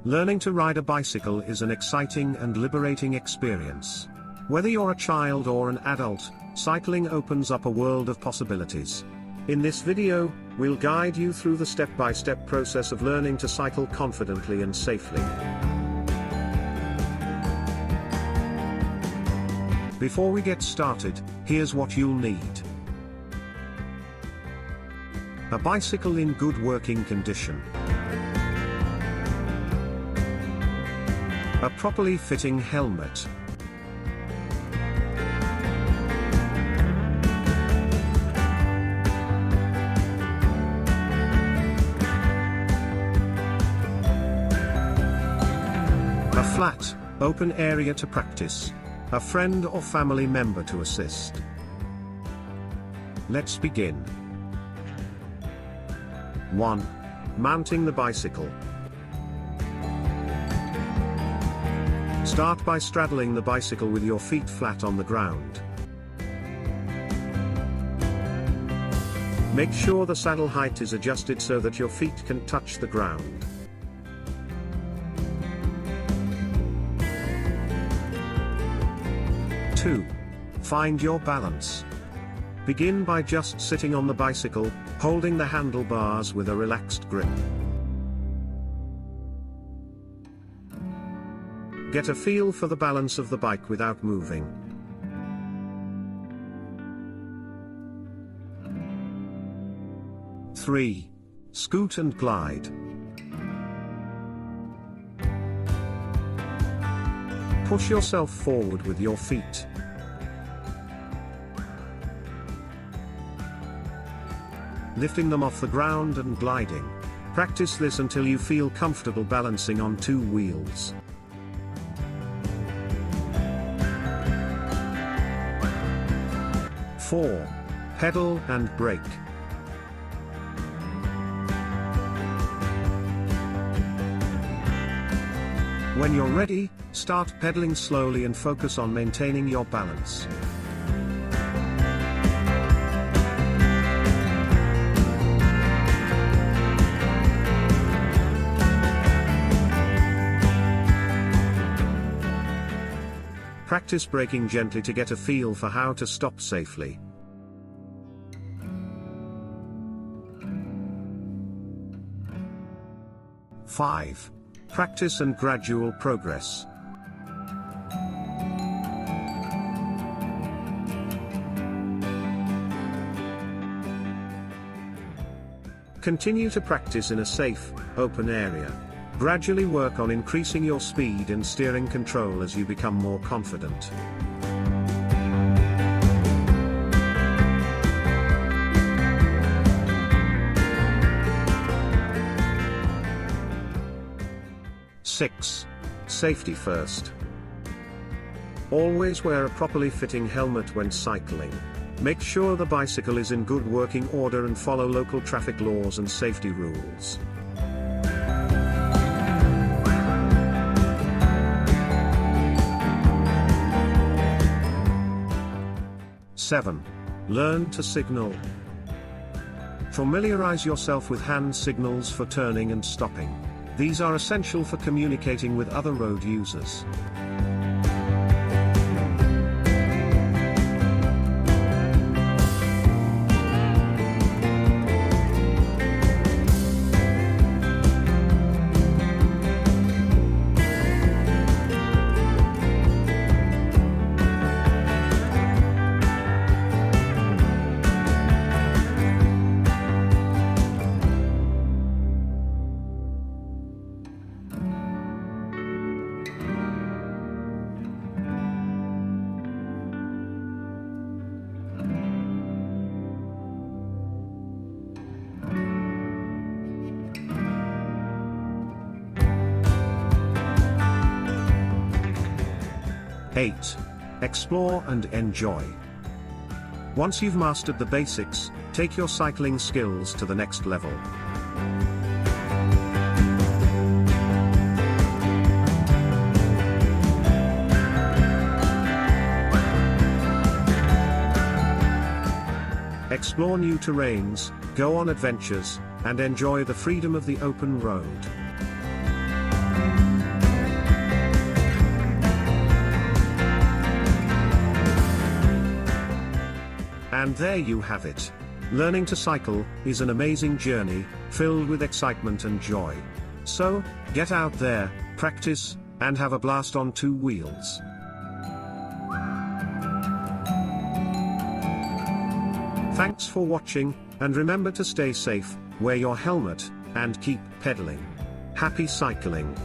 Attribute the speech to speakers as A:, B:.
A: Learning to ride a bicycle is an exciting and liberating experience. Whether you're a child or an adult, cycling opens up a world of possibilities. In this video, we'll guide you through the step-by-step process of learning to cycle confidently and safely. Before we get started, here's what you'll need. A bicycle in good working condition. A properly fitting helmet. A flat, open area to practice. A friend or family member to assist. Let's begin. 1. Mounting the bicycle. Start by straddling the bicycle with your feet flat on the ground. Make sure the saddle height is adjusted so that your feet can touch the ground. 2. Find your balance. Begin by just sitting on the bicycle, holding the handlebars with a relaxed grip. Get a feel for the balance of the bike without moving. Three. Scoot and glide. Push yourself forward with your feet. Lifting them off the ground and gliding. Practice this until you feel comfortable balancing on two wheels. 4. Pedal and brake. When you're ready, start pedaling slowly and focus on maintaining your balance. Practice braking gently to get a feel for how to stop safely. Five. Practice and gradual progress. Continue to practice in a safe, open area. Gradually work on increasing your speed and steering control as you become more confident. Six. Safety first. Always wear a properly fitting helmet when cycling. Make sure the bicycle is in good working order and follow local traffic laws and safety rules. 7. Learn to signal. Familiarize yourself with hand signals for turning and stopping. These are essential for communicating with other road users. 8. Explore and enjoy. Once you've mastered the basics, take your cycling skills to the next level. Explore new terrains, go on adventures, and enjoy the freedom of the open road. And there you have it. Learning to cycle is an amazing journey, filled with excitement and joy. So, get out there, practice, and have a blast on two wheels. Thanks for watching, and remember to stay safe, wear your helmet, and keep pedaling. Happy cycling!